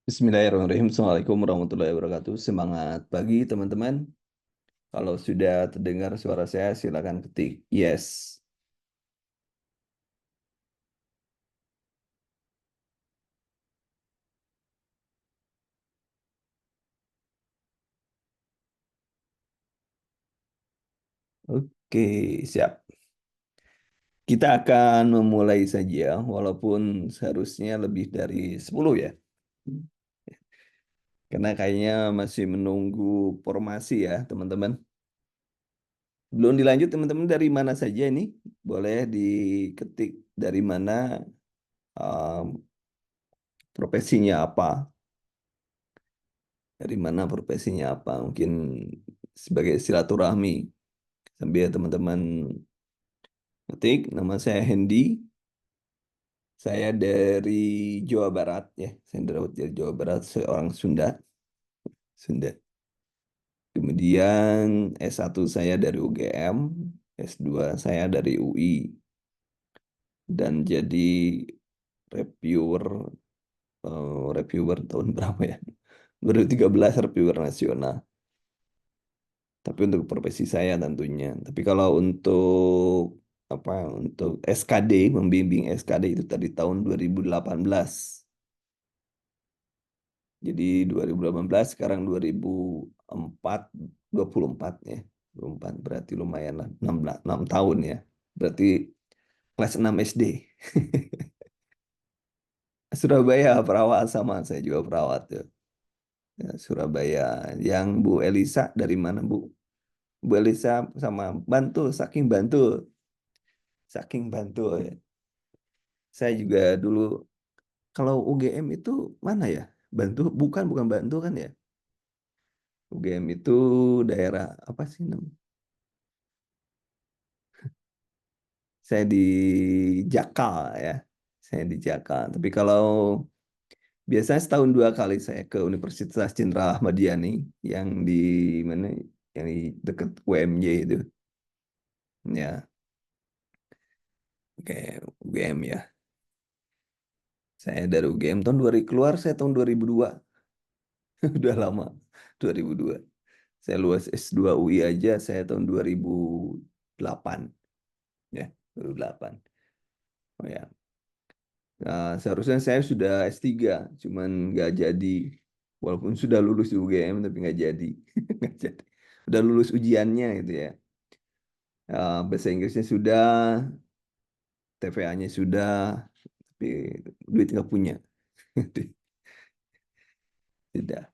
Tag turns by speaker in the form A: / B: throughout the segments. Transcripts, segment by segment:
A: Bismillahirrahmanirrahim. Assalamualaikum warahmatullahi wabarakatuh. Semangat pagi teman-teman. Kalau sudah terdengar suara saya, silakan ketik yes. Oke, siap. Kita akan memulai saja, walaupun seharusnya lebih dari 10 ya. Karena kayaknya masih menunggu formasi ya, teman-teman. Belum dilanjut, teman-teman, dari mana saja ini? Boleh diketik dari mana, um, profesinya apa? Dari mana profesinya apa? Mungkin sebagai silaturahmi. Sambil teman-teman ketik, nama saya Hendy. Saya dari Jawa Barat ya. Saya dari Jawa Barat, seorang Sunda. Sunda. Kemudian S1 saya dari UGM, S2 saya dari UI. Dan jadi reviewer, reviewer tahun berapa ya? 2013 reviewer nasional. Tapi untuk profesi saya tentunya. Tapi kalau untuk apa, untuk SKD, membimbing SKD itu tadi tahun 2018. Jadi 2018, sekarang 2004, 24 ya. 24 berarti lumayan lah, 6 tahun ya. Berarti kelas 6 SD. Surabaya perawat, sama saya juga perawat ya. Ya, Surabaya. Yang Bu Elisa dari mana, Bu? Bu Elisa sama Bantul, saking Bantul. Saking Bantul ya. Saya juga dulu, kalau UGM itu mana ya? Bukan Bantu kan ya? UGM itu daerah apa sih namanya? Saya di Jakal ya. Saya di Jakal. Tapi kalau biasanya setahun 2 kali saya ke Universitas Jenderal Ahmad Yani yang di mana? Yang di dekat UMY itu. Ya, oke, UGM ya. Saya dari UGM tahun 2000, keluar saya tahun 2002. Udah lama. 2002. Saya lulus S2 UI aja saya tahun 2008 ya, 2008. Oh ya. Nah, seharusnya saya sudah S3, cuman nggak jadi. Walaupun sudah lulus di UGM tapi nggak jadi. Nggak jadi. Udah lulus ujiannya gitu ya. Bahasa Inggrisnya sudah, TVA-nya sudah, tapi duit nggak punya. Tidak.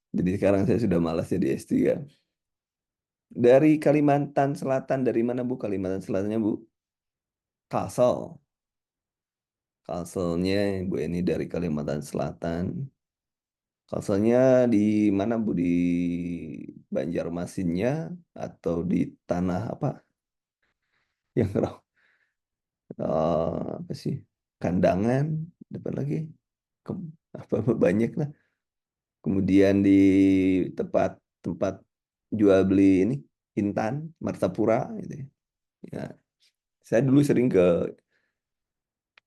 A: Jadi sekarang saya sudah malas jadi S3. Dari Kalimantan Selatan, dari mana Bu? Kalimantan Selatannya Bu? Kalsel. Kalselnya Bu ini dari Kalimantan Selatan. Kalselnya di mana Bu? Di Banjarmasinnya atau di tanah apa? Yang apa sih? Kandangan, depan lagi. Apa banyak lah. Kemudian di tempat tempat jual beli ini Intan, Martapura gitu ya. Ya, saya dulu sering ke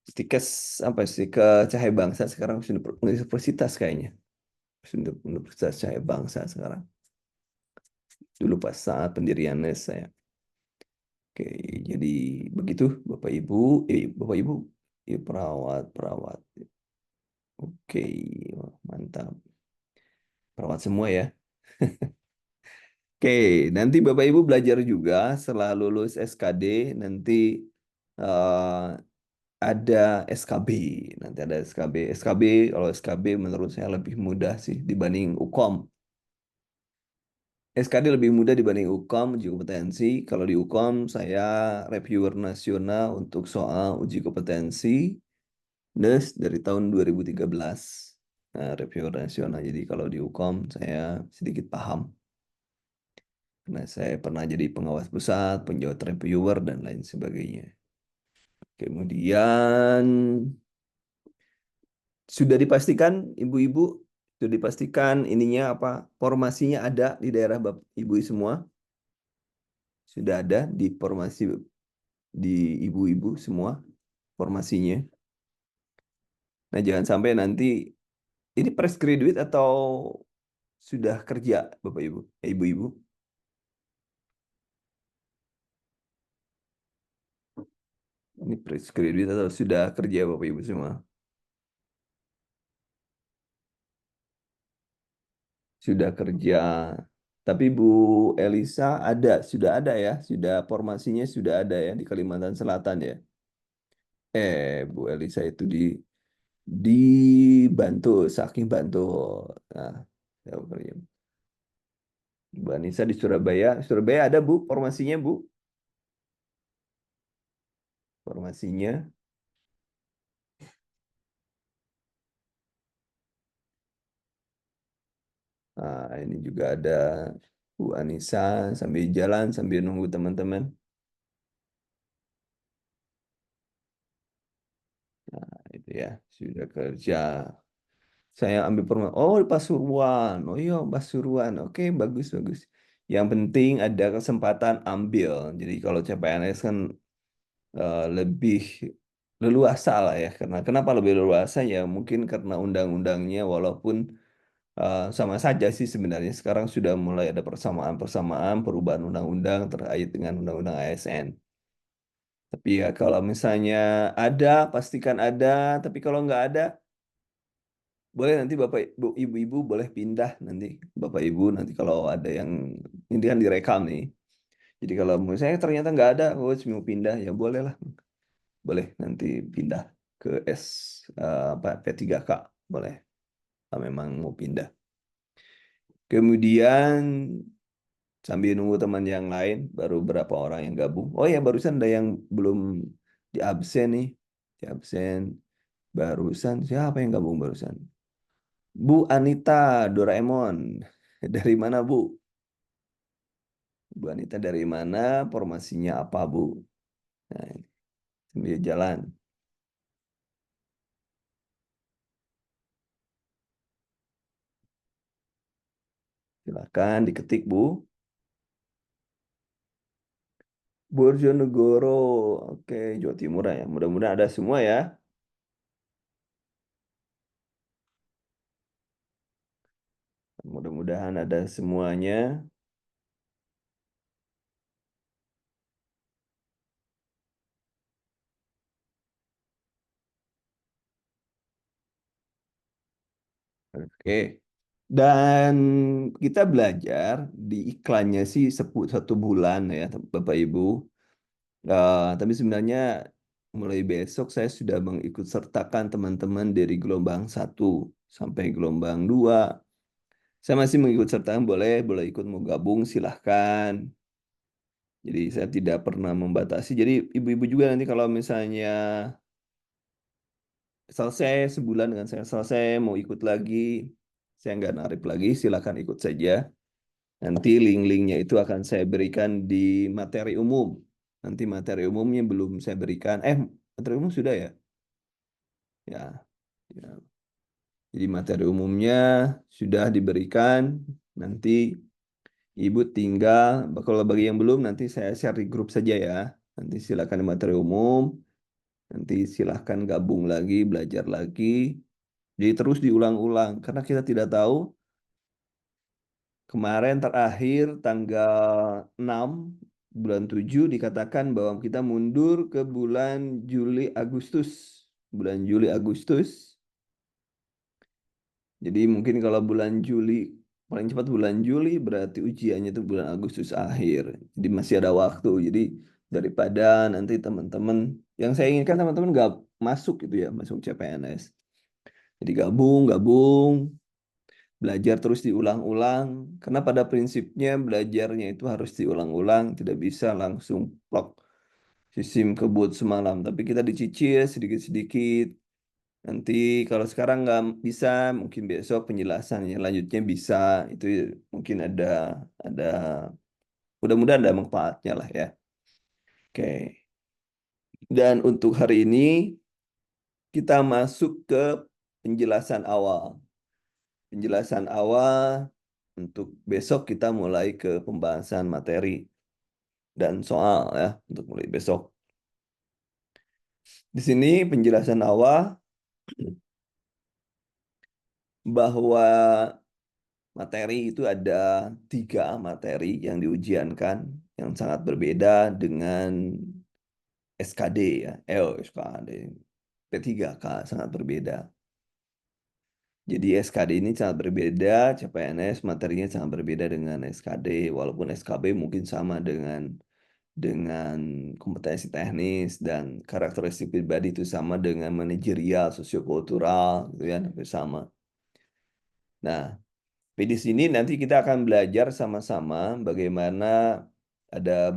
A: Stikes, apa sih, ke Cahaya Bangsa, sekarang sudah universitas kayaknya. Sudah Universitas Cahaya Bangsa sekarang. Dulu pas saat pendiriannya saya. Oke, jadi begitu Bapak Ibu, Bapak Ibu, perawat, perawat. Oke, wah, mantap. Perawat semua ya. Oke, nanti Bapak Ibu belajar juga setelah lulus SKD, nanti eh, ada SKB. Nanti ada SKB. SKB, kalau SKB menurut saya lebih mudah sih dibanding UKOM. SKD lebih mudah dibanding UKOM, uji kompetensi. Kalau di UKOM, saya reviewer nasional untuk soal uji kompetensi NES dari tahun 2013. Nah, reviewer nasional. Jadi kalau di UKOM, saya sedikit paham. Karena saya pernah jadi pengawas pusat, penjawat reviewer, dan lain sebagainya. Kemudian, sudah dipastikan, Ibu-Ibu, sudah dipastikan ininya apa, formasinya ada di daerah Bapak Ibu semua. Sudah ada di formasi di ibu-ibu semua formasinya. Nah, jangan sampai nanti Ini fresh graduate atau sudah kerja, Bapak Ibu, Ibu-ibu? Ini fresh graduate atau sudah kerja, Bapak Ibu semua? Sudah kerja. Tapi Bu Elisa sudah ada ya, sudah formasinya sudah ada ya di Kalimantan Selatan ya. Bu Elisa itu dibantu, saking bantu. Nah, ya, Bu Anissa di Surabaya. Surabaya ada Bu formasinya Bu, formasinya. Nah, ini juga ada Bu Anissa sambil jalan sambil nunggu teman-teman. Nah, itu ya, sudah kerja. Saya ambil permen. Oh, di Pasuruan. Oh iya, Pasuruan. Oke, bagus, bagus. Yang penting ada kesempatan ambil. Jadi kalau CPNS kan lebih leluasa lah ya. Karena kenapa lebih leluasa ya? Mungkin karena undang-undangnya walaupun sama saja sih sebenarnya. Sekarang sudah mulai ada persamaan-persamaan perubahan undang-undang terkait dengan undang-undang ASN. Tapi ya kalau misalnya ada, pastikan ada. Tapi kalau nggak ada, boleh nanti Bapak Ibu, Ibu-ibu boleh pindah nanti Bapak Ibu nanti kalau ada yang ini kan direkam nih. Jadi kalau misalnya ternyata nggak ada, coach mau pindah ya boleh lah, boleh nanti pindah ke apa P3K boleh. Kalau memang mau pindah. Kemudian sambil nunggu teman yang lain, baru berapa orang yang gabung. Oh ya barusan ada yang belum di absen nih, di absen barusan siapa yang gabung barusan? Bu Anita Doraemon. Dari mana, Bu? Bu Anita dari mana? Formasinya apa, Bu? Nah, sambil jalan. Silakan diketik, Bu. Bojonegoro. Oke, Jawa Timur ya. Mudah-mudahan ada semua ya. Mudah-mudahan ada semuanya. Oke. Dan kita belajar di iklannya sih 1 bulan ya, Bapak Ibu. Tapi sebenarnya mulai besok saya sudah mengikut sertakan teman-teman dari gelombang 1 sampai gelombang 2. Saya masih mengikut sertakan, boleh, boleh ikut mau gabung silahkan. Jadi saya tidak pernah membatasi. Jadi ibu-ibu juga nanti kalau misalnya selesai sebulan dengan saya selesai mau ikut lagi, saya nggak narik lagi, silahkan ikut saja. Nanti link-linknya itu akan saya berikan di materi umum. Nanti materi umumnya belum saya berikan. Materi umum sudah ya? Ya, ya. Jadi materi umumnya sudah diberikan. Nanti Ibu tinggal, kalau bagi yang belum nanti saya share di grup saja ya. Nanti silakan di materi umum. Nanti silahkan gabung lagi, belajar lagi. Jadi terus diulang-ulang. Karena kita tidak tahu kemarin terakhir tanggal 6 bulan 7 dikatakan bahwa kita mundur ke bulan Juli Agustus. Bulan Juli Agustus. Jadi mungkin kalau bulan Juli, paling cepat bulan Juli berarti ujiannya itu bulan Agustus akhir. Jadi masih ada waktu. Jadi daripada nanti teman-teman, yang saya inginkan teman-teman nggak masuk gitu ya, masuk CPNS. Jadi gabung, gabung, belajar terus diulang-ulang. Karena pada prinsipnya belajarnya itu harus diulang-ulang, tidak bisa langsung plok sistem kebut semalam. Tapi kita dicicil sedikit-sedikit. Nanti kalau sekarang nggak bisa, mungkin besok penjelasannya lanjutnya bisa. Itu mungkin ada mudah-mudahan ada manfaatnya lah ya. Oke. Dan untuk hari ini kita masuk ke penjelasan awal. Penjelasan awal untuk besok kita mulai ke pembahasan materi dan soal ya untuk mulai besok. Di sini penjelasan awal bahwa materi itu ada 3 materi yang diujiankan yang sangat berbeda dengan SKD ya, SKD P3K sangat berbeda. Jadi SKD ini sangat berbeda, CPNS materinya sangat berbeda dengan SKD, walaupun SKB mungkin sama dengan kompetensi teknis dan karakteristik pribadi itu sama dengan manajerial, sosiokultural, gitu ya, hampir sama. Nah, di sini nanti kita akan belajar sama-sama bagaimana ada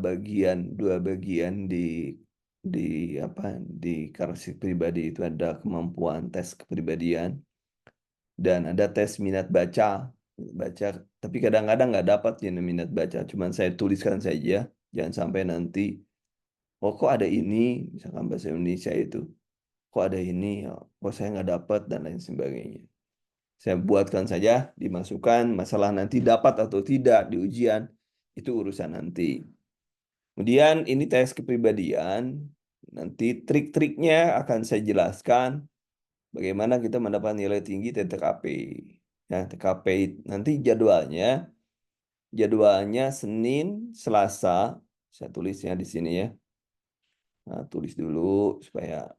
A: dua bagian di apa di karakteristik pribadi itu ada kemampuan tes kepribadian dan ada tes minat baca, tapi kadang-kadang nggak dapat ya minat baca, cuman saya tuliskan saja, jangan sampai nanti oh kok ada ini, misalkan bahasa Indonesia itu kok ada ini, oh, kok saya nggak dapat dan lain sebagainya. Saya buatkan saja, dimasukkan, masalah nanti dapat atau tidak di ujian itu urusan nanti. Kemudian ini tes kepribadian, nanti trik-triknya akan saya jelaskan bagaimana kita mendapat nilai tinggi TKP. Nah, TKP nanti jadwalnya Senin, Selasa. Saya tulisnya di sini ya. Nah, tulis dulu supaya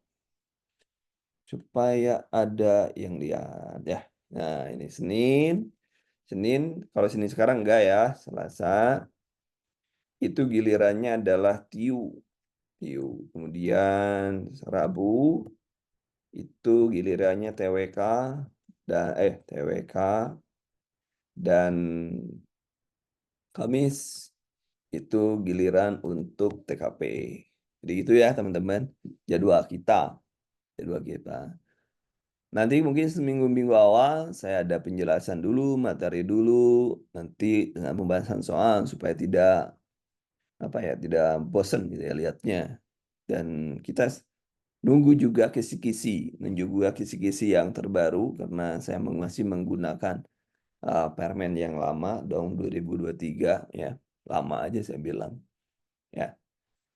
A: ada yang lihat ya. Nah, ini Senin. Senin, kalau Senin sekarang enggak ya. Selasa itu gilirannya adalah TIU. TIU. Kemudian Rabu itu gilirannya TWK dan Kamis itu giliran untuk TKP. Jadi itu ya teman-teman jadwal kita, jadwal kita. Nanti mungkin seminggu-minggu awal saya ada penjelasan dulu, materi dulu, nanti dengan pembahasan soal supaya tidak bosan gitu ya lihatnya. Dan kita nunggu juga kisi-kisi, yang terbaru karena saya masih menggunakan permen yang lama tahun 2023 ya. Lama aja saya bilang. Ya.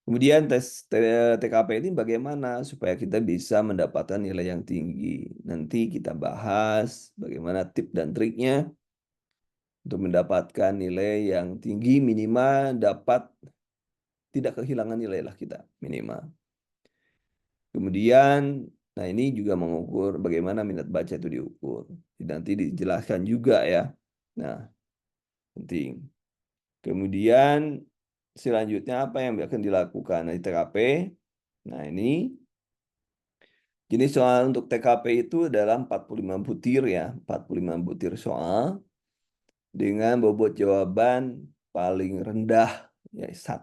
A: Kemudian tes TKP ini bagaimana supaya kita bisa mendapatkan nilai yang tinggi. Nanti kita bahas bagaimana tips dan triknya untuk mendapatkan nilai yang tinggi, minimal dapat tidak kehilangan nilai lah kita minimal. Kemudian, nah ini juga mengukur bagaimana minat baca itu diukur. Nanti dijelaskan juga ya. Nah, penting. Kemudian selanjutnya apa yang akan dilakukan di TKP? Nah, ini jenis soal untuk TKP itu adalah 45 butir ya, 45 butir soal dengan bobot jawaban paling rendah ya 1,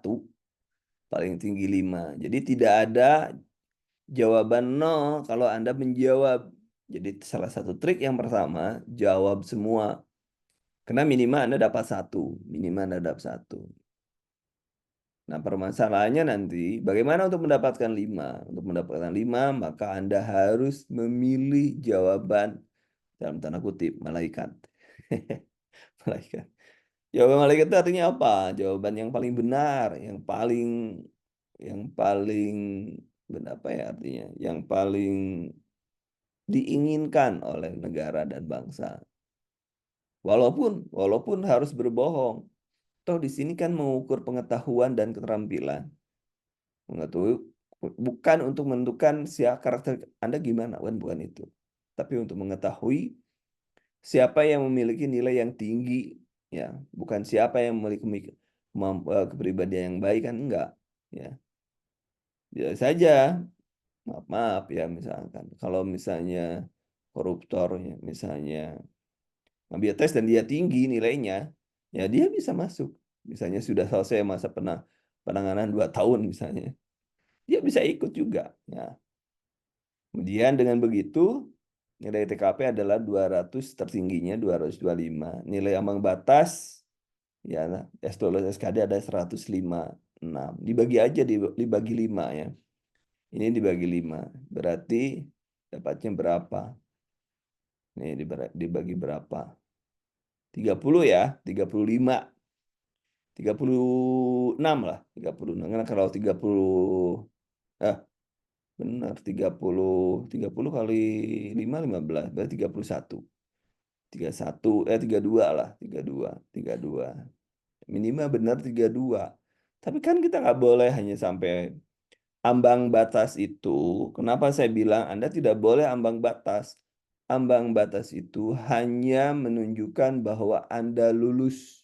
A: paling tinggi 5. Jadi tidak ada jawaban 0 kalau Anda menjawab. Jadi salah satu trik yang pertama, jawab semua. Karena minimal Anda dapat 1, minimal Anda dapat 1. Nah, permasalahannya nanti bagaimana untuk mendapatkan 5? Untuk mendapatkan 5, maka Anda harus memilih jawaban dalam tanda kutip malaikat. Malaikat. Jawaban malaikat itu artinya apa? Jawaban yang paling benar, yang paling benar apa ya artinya? Yang paling diinginkan oleh negara dan bangsa. Walaupun harus berbohong. Toh di sini kan mengukur pengetahuan dan keterampilan. Mengetahui bukan untuk menentukan siapa karakter Anda gimana, bukan itu. Tapi untuk mengetahui siapa yang memiliki nilai yang tinggi, ya, bukan siapa yang memiliki kepribadian yang baik kan enggak, ya. Bisa saja, maaf ya misalkan, kalau misalnya koruptor, ya, misalnya ambil tes dan dia tinggi nilainya, ya dia bisa masuk. Misalnya sudah selesai masa penanganan 2 tahun misalnya, dia bisa ikut juga. Ya. Kemudian dengan begitu nilai TKP adalah 200 tertingginya 225. Nilai ambang batas ya S12 SKD ada 156. Dibagi aja dibagi 5 ya. Ini dibagi 5. Berarti dapatnya berapa? Nih dibagi berapa? 30 ya, 35. 36 lah, 36. Karena kalau 30 eh benar 30 kali 5 15 berarti 31. 31, 32 lah, 32. Minimal benar 32. Tapi kan kita nggak boleh hanya sampai ambang batas itu. Kenapa saya bilang Anda tidak boleh ambang batas? Ambang batas itu hanya menunjukkan bahwa Anda lulus.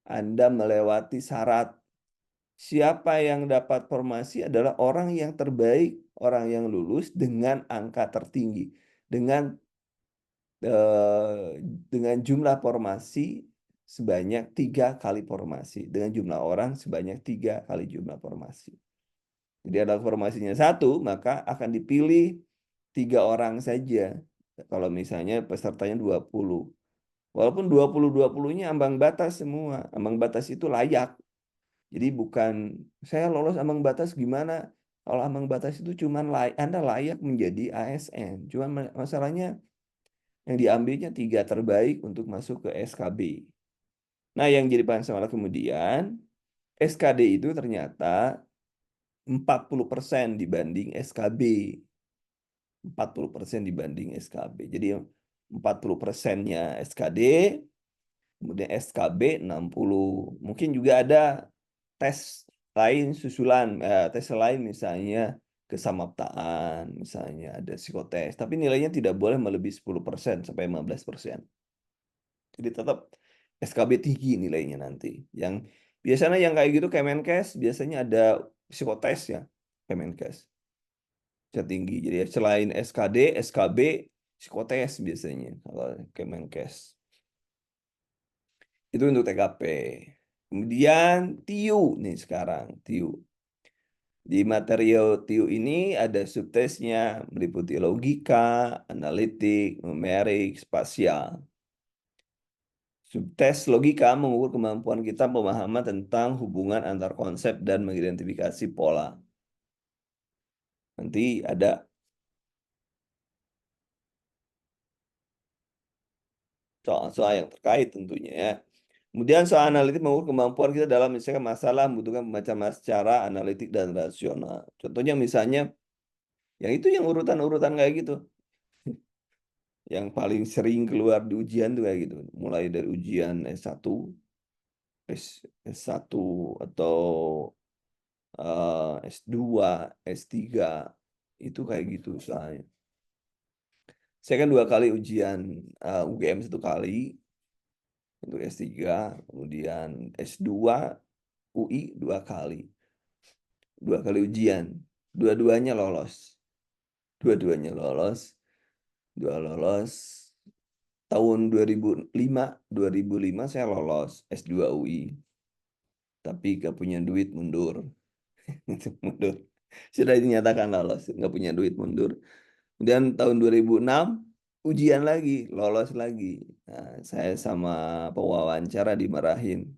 A: Anda melewati syarat. Siapa yang dapat formasi adalah orang yang terbaik, orang yang lulus dengan angka tertinggi, dengan jumlah formasi sebanyak 3 kali formasi, dengan jumlah orang sebanyak 3 kali jumlah formasi. Jadi ada formasinya 1, maka akan dipilih 3 orang saja. Kalau misalnya pesertanya 20. Walaupun 20-20-nya ambang batas semua. Ambang batas itu layak. Jadi bukan saya lolos ambang batas gimana? Kalau ambang batas itu cuman Anda layak menjadi ASN. Cuman masalahnya yang diambilnya 3 terbaik untuk masuk ke SKB. Nah, yang jadi masalah kemudian SKD itu ternyata 40% dibanding SKB. 40% dibanding SKB. Jadi 40%-nya SKD, kemudian SKB 60. Mungkin juga ada tes lain susulan, tes lain misalnya kesamaptaan, misalnya ada psikotes, tapi nilainya tidak boleh melebihi 10% sampai 15%. Jadi tetap SKB tinggi nilainya nanti. Yang biasanya yang kayak gitu Kemenkes biasanya ada psikotes ya, Kemenkes. Tinggi. Jadi selain SKD, SKB, psikotes biasanya kalau Kemenkes. Itu untuk TKP. Kemudian TIU nih sekarang, TIU. Di material TIU ini ada subtesnya meliputi logika, analitik, numerik, spasial. Subtes logika mengukur kemampuan kita pemahaman tentang hubungan antar konsep dan mengidentifikasi pola. Nanti ada soal-soal yang terkait tentunya ya. Kemudian soal analitik mengukur kemampuan kita dalam menyelesaikan masalah membutuhkan pemacaman secara analitik dan rasional. Contohnya misalnya, yang itu yang urutan-urutan kayak gitu. Yang paling sering keluar di ujian tuh kayak gitu. Mulai dari ujian S1, S1 atau S2, S3, itu kayak gitu soalnya. Saya kan 2 kali ujian UGM 1 kali, untuk S3, kemudian S2, UI 2 kali. 2 kali ujian. Dua-duanya lolos. Dua-duanya lolos. Dua lolos. Tahun 2005 saya lolos S2 UI. Tapi gak punya duit mundur. Mundur. Sudah dinyatakan lolos, nggak punya duit mundur. Kemudian tahun 2006 ujian lagi, lolos lagi. Nah, saya sama pewawancara dimarahin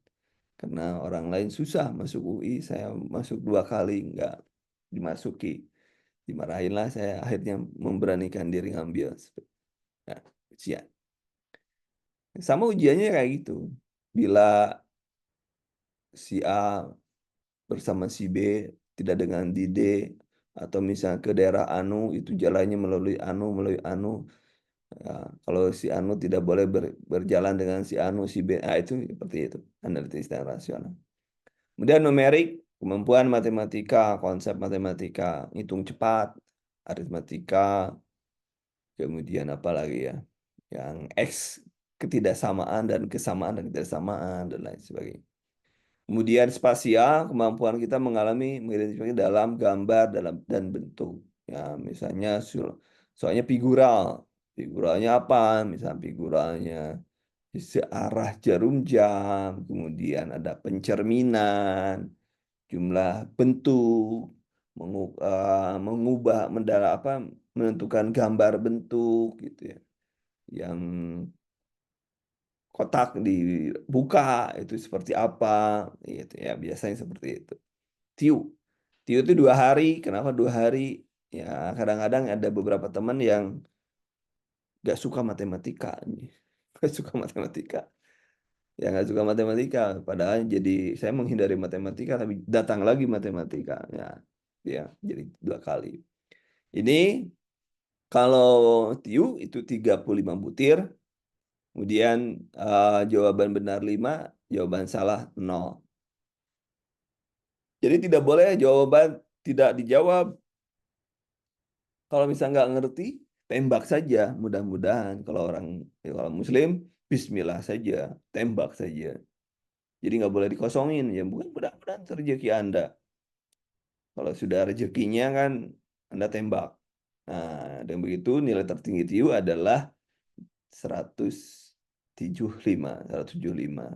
A: karena orang lain susah masuk UI, saya masuk 2 kali nggak dimasuki. Dimarahin lah, saya akhirnya memberanikan diri ngambil nah, ujian. Sama ujiannya kayak gitu. Bila si A bersama si B tidak dengan di D, atau misalnya ke daerah Anu itu jalannya melalui Anu. Ya, kalau si Anu tidak boleh berjalan dengan si Anu si B, itu seperti itu analitis dan rasional. Kemudian numerik, kemampuan matematika, konsep matematika, hitung cepat, aritmatika, kemudian apa lagi ya, yang X, ketidaksamaan dan kesamaan dan ketidaksamaan dan lain sebagainya. Kemudian spasial, kemampuan kita mengalami mengidentifikasi dalam gambar dan bentuk. Ya, misalnya soalnya figural. Figuralnya apa? Misalnya figuralnya searah jarum jam, kemudian ada pencerminan, jumlah bentuk, mengubah menentukan gambar bentuk gitu ya. Yang kotak dibuka itu seperti apa gitu ya, biasanya seperti itu. TIU TIU itu 2 hari. Kenapa 2 hari? Ya kadang-kadang ada beberapa teman yang gak suka matematika gak suka matematika, ya gak suka matematika, padahal jadi saya menghindari matematika tapi datang lagi matematika ya, ya jadi 2 kali. Ini kalau TIU itu 35 butir, Kemudian jawaban benar 5, jawaban salah 0. Jadi tidak boleh jawaban tidak dijawab. Kalau misalnya nggak ngerti, tembak saja. Mudah-mudahan kalau Muslim, Bismillah saja, tembak saja. Jadi nggak boleh dikosongin. Ya bukan mudah-mudahan rezeki Anda. Kalau sudah rezekinya kan Anda tembak. Nah, dan begitu nilai tertinggi TIU adalah 175. 175.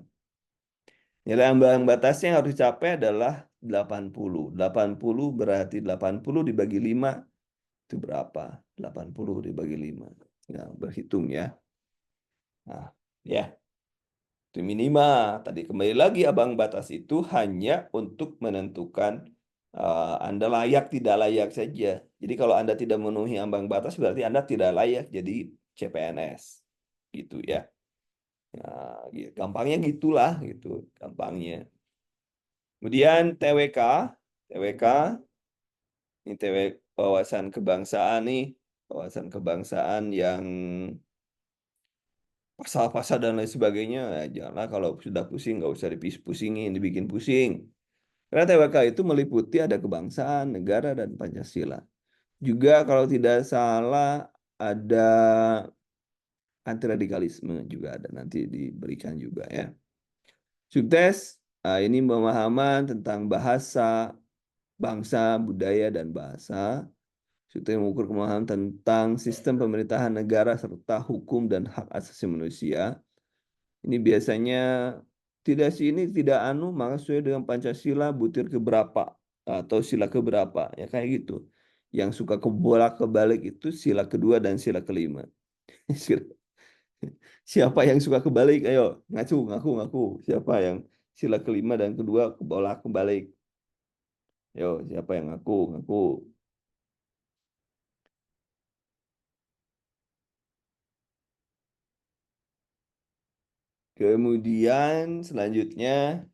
A: Nilai ambang batasnya yang harus dicapai adalah 80. 80 berarti 80 dibagi 5 itu berapa? 80 dibagi 5. Ya, berhitung ya. Nah, ya. Itu minimal. Tadi kembali lagi abang batas itu hanya untuk menentukan Anda layak tidak layak saja. Jadi kalau Anda tidak memenuhi ambang batas berarti Anda tidak layak jadi CPNS. Gitu ya. Gampangnya gitulah gitu, gampangnya. Kemudian TWK, TWK ini wawasan kebangsaan nih, wawasan kebangsaan yang pasal-pasal dan lain sebagainya, ya janganlah kalau sudah pusing nggak usah dipusingin, dibikin pusing. Karena TWK itu meliputi ada kebangsaan, negara, dan Pancasila. Juga kalau tidak salah ada anti radikalisme juga ada nanti diberikan juga ya. Subtes, ini pemahaman tentang bahasa, bangsa, budaya, dan bahasa. Subtes mengukur pemahaman tentang sistem pemerintahan negara serta hukum dan hak asasi manusia. Ini biasanya tidak sih ini tidak maka sesuai dengan Pancasila butir keberapa atau sila keberapa ya kayak gitu. Yang suka kebolak kebalik itu sila kedua dan sila kelima. Siapa yang suka kebalik? Ayo ngaku. Siapa yang sila kelima dan kedua kebolak kebalik? Yo, siapa yang ngaku? Kemudian selanjutnya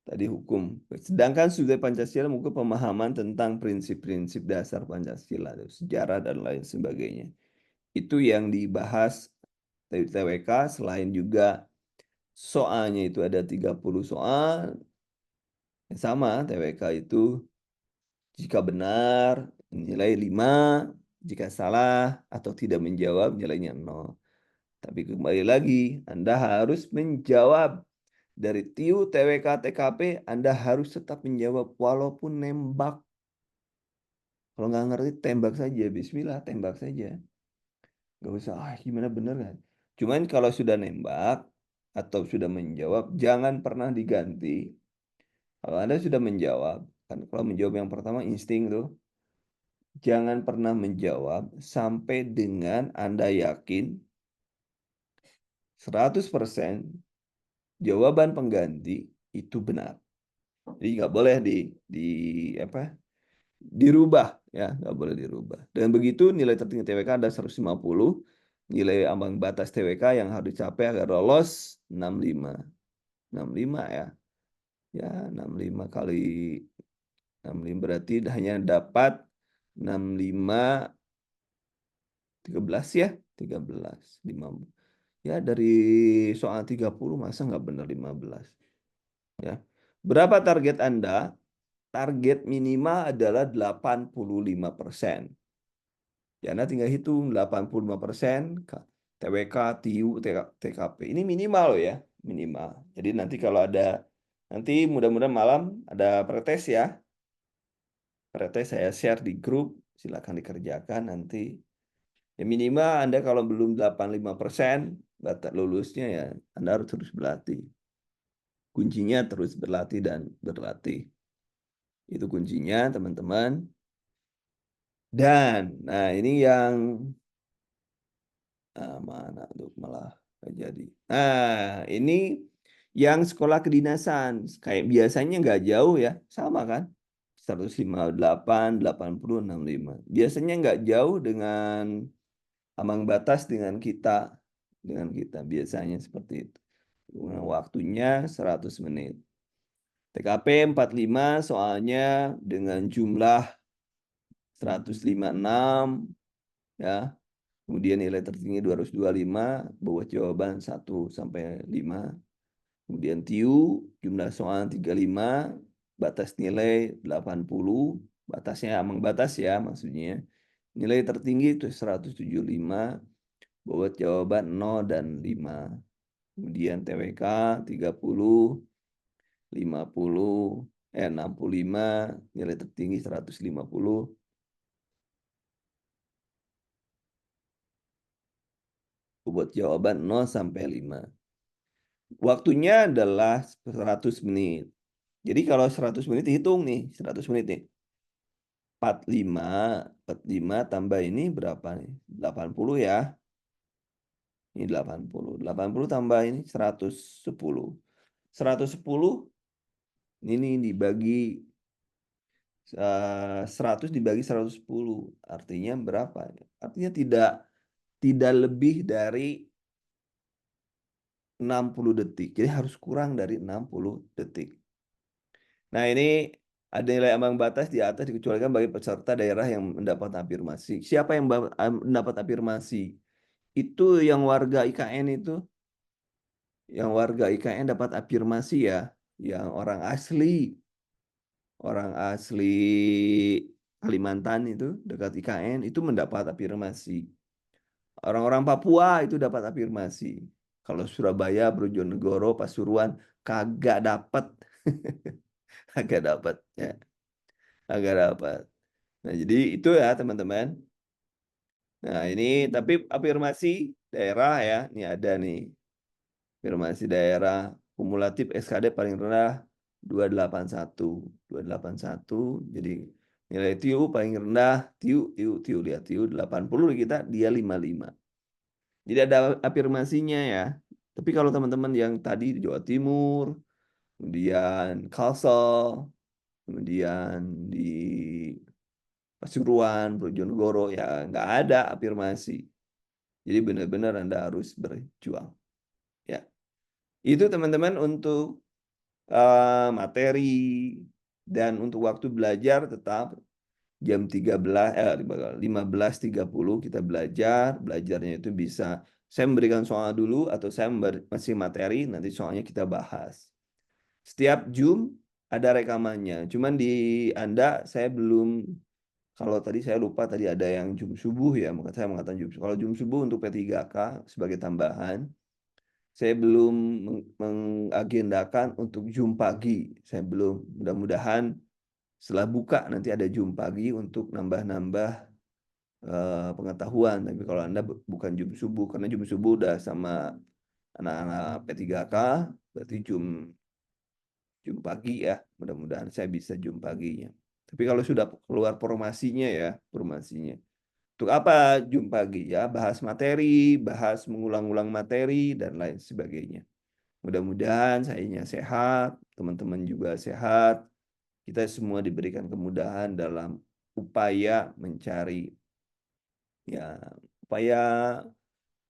A: tadi hukum. Sedangkan sudut Pancasila mengukur pemahaman tentang prinsip-prinsip dasar Pancasila, sejarah dan lain sebagainya. Itu yang dibahas TWK selain juga soalnya itu ada 30 soal. Yang sama TWK itu jika benar nilai 5, jika salah atau tidak menjawab nilainya 0. Tapi kembali lagi, Anda harus menjawab. Dari TIU, TWK, TKP, Anda harus tetap menjawab walaupun nembak. Kalau nggak ngerti, tembak saja. Bismillah, tembak saja. Nggak usah, gimana bener kan? Cuman kalau sudah nembak atau sudah menjawab, jangan pernah diganti. Kalau Anda sudah menjawab, kan kalau menjawab yang pertama insting tuh, jangan pernah menjawab sampai dengan Anda yakin 100% jawaban pengganti itu benar. Jadi nggak boleh di apa dirubah ya, nggak boleh dirubah. Dengan begitu nilai tertinggi TWK ada 150, nilai ambang batas TWK yang harus dicapai agar lolos 65. 65 ya. Ya, 65 kali 65 berarti hanya dapat 65 13 ya, 13 5. Ya dari soal 30 masa nggak benar 15 ya. Berapa target Anda? Target minimal adalah 85%. Ya, Anda tinggal hitung 85% TWK, TIU, TKP. Ini minimal loh ya, minimal. Jadi nanti kalau ada, nanti mudah-mudahan malam ada pretest ya. Pretest saya share di grup, silakan dikerjakan nanti. Ya minimal Anda kalau belum 85% batas lulusnya ya, Anda harus terus berlatih. Kuncinya terus berlatih dan berlatih. Itu kuncinya teman-teman. Dan, nah ini yang mana tuh malah nggak jadi. Nah, ini yang sekolah kedinasan. Kayak biasanya nggak jauh ya, sama kan? 158, 80, 65. Biasanya nggak jauh dengan ambang batas dengan kita biasanya seperti itu. Waktunya 100 menit. TKP 45 soalnya dengan jumlah 156 ya. Kemudian nilai tertinggi 225, bobot jawaban 1 sampai 5. Kemudian TIU, jumlah soal 35, batas nilai 80, batasnya ambang batas ya maksudnya. Nilai tertinggi itu 175, bobot jawaban 0 dan 5. Kemudian TWK 30, 50, 65, nilai tertinggi 150. Bobot jawaban 0 sampai 5. Waktunya adalah 100 menit. Jadi kalau 100 menit hitung nih, 100 menit nih. 45 tambah ini berapa nih? 80 ya. Ini 80. 80 tambah ini 110. 110 ini dibagi 100 dibagi 110. Artinya berapa? Artinya tidak lebih dari 60 detik. Jadi harus kurang dari 60 detik. Nah, ini ada nilai ambang batas di atas dikecualikan bagi peserta daerah yang mendapat afirmasi. Siapa yang mendapat afirmasi? Itu yang warga IKN itu. Yang warga IKN dapat afirmasi ya. Yang orang asli Kalimantan itu dekat IKN itu mendapat afirmasi. Orang-orang Papua itu dapat afirmasi. Kalau Surabaya, Bojonegoro, Pasuruan kagak dapat. Kagak dapat ya. Kagak dapat. Nah, jadi itu ya teman-teman. Nah, ini tapi afirmasi daerah ya. Ini ada nih. Afirmasi daerah kumulatif SKD paling rendah 281. 281. Jadi nilai TIU paling rendah, TIU lihat TIU 80 kita, dia 55. Jadi ada afirmasinya ya. Tapi kalau teman-teman yang tadi di Jawa Timur, kemudian Kalsel, kemudian di Pasuruan, Bojonegoro, ya nggak ada afirmasi. Jadi benar-benar Anda harus berjuang. Ya, itu teman-teman untuk materi dan untuk waktu belajar tetap jam 15.30 kita belajar. Belajarnya itu bisa saya memberikan soal dulu atau saya masih materi, nanti soalnya kita bahas. Setiap Zoom ada rekamannya. Cuman di Anda saya belum, kalau tadi saya lupa tadi ada yang Zoom subuh ya, maka saya mengatakan Zoom. Kalau Zoom subuh untuk P3K sebagai tambahan, saya belum mengagendakan untuk Zoom pagi. Saya belum. Mudah-mudahan setelah buka nanti ada Zoom pagi untuk nambah-nambah pengetahuan. Tapi kalau Anda bukan Zoom subuh, karena Zoom subuh udah sama anak-anak P3K, berarti Zoom pagi ya. Mudah-mudahan saya bisa Zoom paginya. Tapi kalau sudah keluar formasinya ya, formasinya. Untuk apa Zoom pagi ya? Bahas materi, bahas mengulang-ulang materi, dan lain sebagainya. Mudah-mudahan sayanya sehat, teman-teman juga sehat. Kita semua diberikan kemudahan dalam upaya mencari, ya, upaya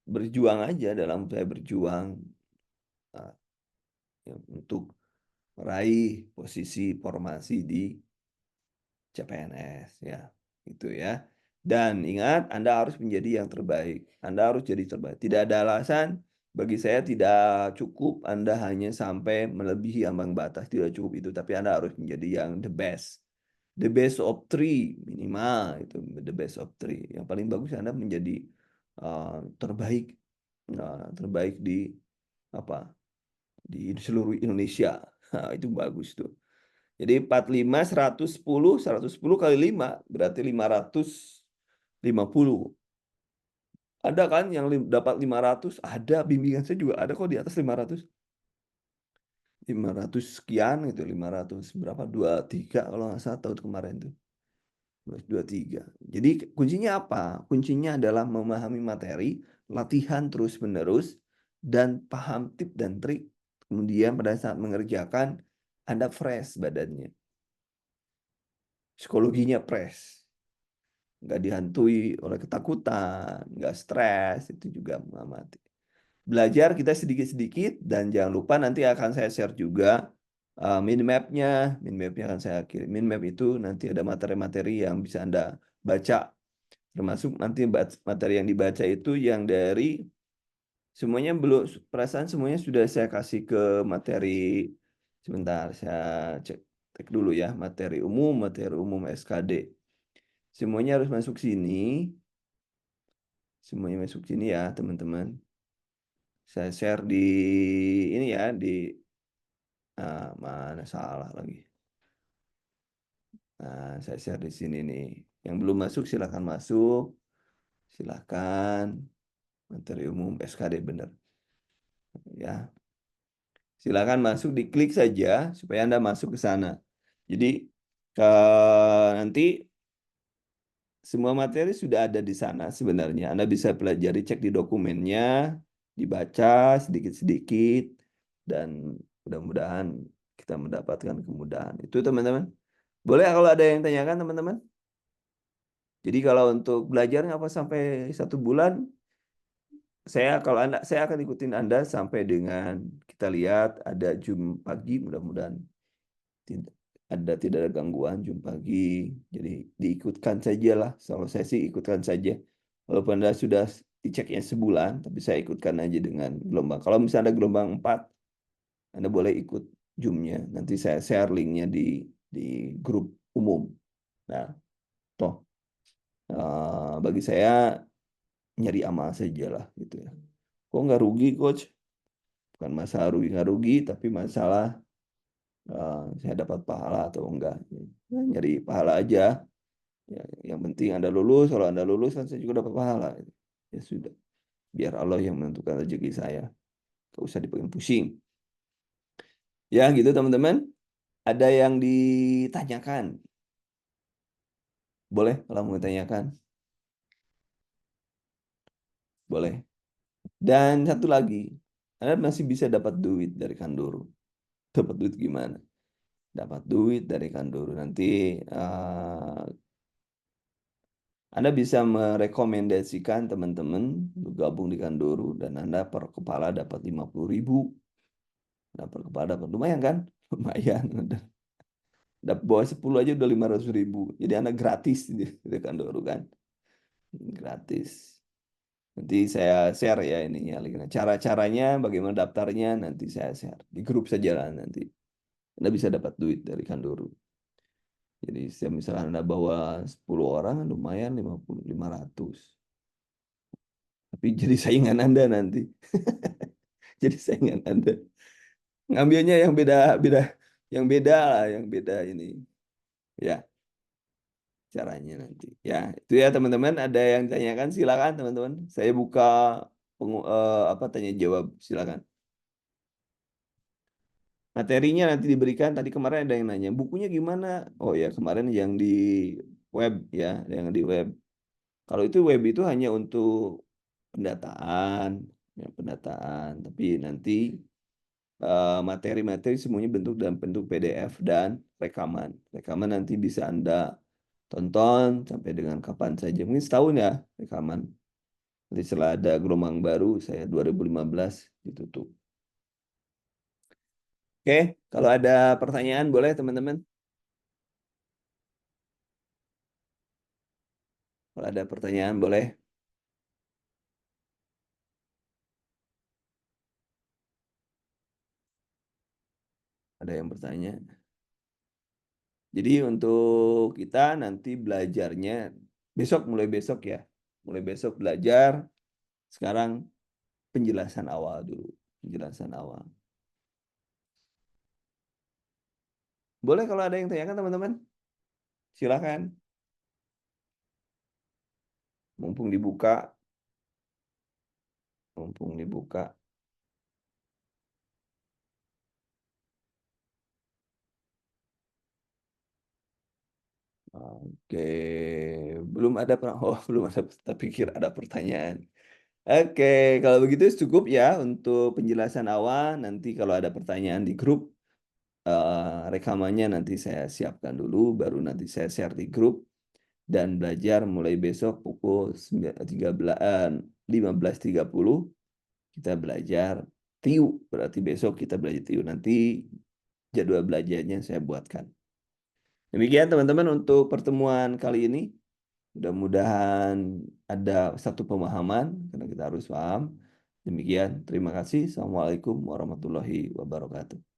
A: berjuang aja dalam upaya berjuang ya, untuk meraih posisi formasi di CPNS ya, itu ya. Dan ingat, Anda harus menjadi yang terbaik. Anda harus jadi terbaik. Tidak ada alasan bagi saya tidak cukup Anda hanya sampai melebihi ambang batas, tidak cukup itu, tapi Anda harus menjadi yang the best. The best of three minimal itu, the best of three. Yang paling bagus Anda menjadi terbaik, terbaik di apa? Di seluruh Indonesia. Nah, itu bagus tuh. Jadi 45, 110 kali 5 berarti 550. Ada kan yang dapat 500? Ada, bimbingan saya juga ada kok di atas 500. 500 sekian gitu, 500 berapa? 23 kalau nggak salah tahun kemarin tuh. 23. Jadi kuncinya apa? Kuncinya adalah memahami materi, latihan terus-menerus, dan paham tip dan trik. Kemudian pada saat mengerjakan, Anda fresh badannya. Psikologinya fresh. Nggak dihantui oleh ketakutan, nggak stres, itu juga mengamati. Belajar kita sedikit-sedikit, dan jangan lupa nanti akan saya share juga mind map-nya akan saya kirim. Mind map itu nanti ada materi-materi yang bisa Anda baca Termasuk nanti materi yang dibaca itu yang dari semuanya belum, perasaan semuanya sudah saya kasih ke materi. Sebentar, saya cek dulu ya, materi umum SKD. Semuanya harus masuk sini. Semuanya masuk sini ya, teman-teman. Saya share di ini ya, di mana salah lagi. Nah, saya share di sini nih. Yang belum masuk silakan masuk. Silakan. Materi umum SKD benar. Ya, silakan masuk, diklik saja supaya Anda masuk ke sana. Jadi nanti semua materi sudah ada di sana sebenarnya. Anda bisa pelajari, cek di dokumennya, dibaca sedikit-sedikit, dan mudah-mudahan kita mendapatkan kemudahan. Itu teman-teman. Boleh kalau ada yang tanyakan teman-teman? Jadi kalau untuk belajarnya apa sampai 1 bulan, saya akan ikutin Anda sampai dengan kita lihat ada Zoom pagi, mudah-mudahan tidak ada gangguan Zoom pagi. Jadi diikutkan saja lah. Kalau saya sih ikutkan saja. Walaupun Anda sudah diceknya sebulan, tapi saya ikutkan aja dengan gelombang. Kalau misalnya ada gelombang 4, Anda boleh ikut Zoom-nya. Nanti saya share linknya di grup umum. Nah, toh bagi saya nyari amal saja lah gitu ya. Kok nggak rugi, Coach? Bukan masalah rugi nggak rugi, tapi masalah saya dapat pahala atau enggak. Ya, nyari pahala aja. Ya, yang penting Anda lulus. Kalau Anda lulus kan saya juga dapat pahala. Ya sudah. Biar Allah yang menentukan rezeki saya. Gak usah dipegang pusing. Ya gitu teman-teman. Ada yang ditanyakan? Boleh kalau mau ditanyakan. Boleh. Dan satu lagi. Anda masih bisa dapat duit dari Kandoro. Dapat duit gimana? Dapat duit dari Kandoro. Nanti Anda bisa merekomendasikan teman-teman bergabung di Kandoro dan Anda per kepala dapat 50.000. Nah, per kepala dapat lumayan kan? Lumayan. Dapat bawa 10 aja udah 500.000. Jadi Anda gratis di Kandoro kan? Gratis. Nanti saya share ya ini ya. Cara-caranya, bagaimana daftarnya nanti saya share. Di grup saja lah nanti. Anda bisa dapat duit dari Kandoro. Jadi misalnya Anda bawa 10 orang lumayan 500. Tapi jadi saingan Anda nanti. Jadi saingan Anda. Ngambilnya yang beda-beda, yang beda ini. Ya, caranya nanti. Ya, itu ya teman-teman. Ada yang tanyakan silakan teman-teman. Saya buka apa tanya jawab silakan. Materinya nanti diberikan. Tadi kemarin ada yang nanya, bukunya gimana? Oh ya, kemarin yang di web ya, yang di web. Kalau itu web itu hanya untuk pendataan, ya, pendataan. Tapi nanti materi-materi semuanya bentuk dalam bentuk PDF dan rekaman. Rekaman nanti bisa Anda tonton sampai dengan kapan saja. Mungkin setahun ya rekaman. Nanti setelah ada gelombang baru, saya 2015 ditutup. Oke, kalau ada pertanyaan boleh teman-teman. Kalau ada pertanyaan boleh. Ada yang bertanya. Jadi untuk kita nanti belajarnya besok, mulai besok ya. Mulai besok belajar. Sekarang penjelasan awal dulu. Penjelasan awal. Boleh kalau ada yang tanyakan teman-teman. Silakan. Mumpung dibuka. Mumpung dibuka. Oke. Belum ada, oh, belum ada, tapi kira ada pertanyaan. Oke, kalau begitu cukup ya untuk penjelasan awal. Nanti kalau ada pertanyaan di grup, rekamannya nanti saya siapkan dulu, baru nanti saya share di grup. Dan belajar mulai besok pukul 15.30 kita belajar TIU. Berarti besok kita belajar TIU. Nanti jadwal belajarnya saya buatkan. Demikian teman-teman untuk pertemuan kali ini. Mudah-mudahan ada satu pemahaman karena kita harus paham. Demikian, terima kasih. Assalamualaikum warahmatullahi wabarakatuh.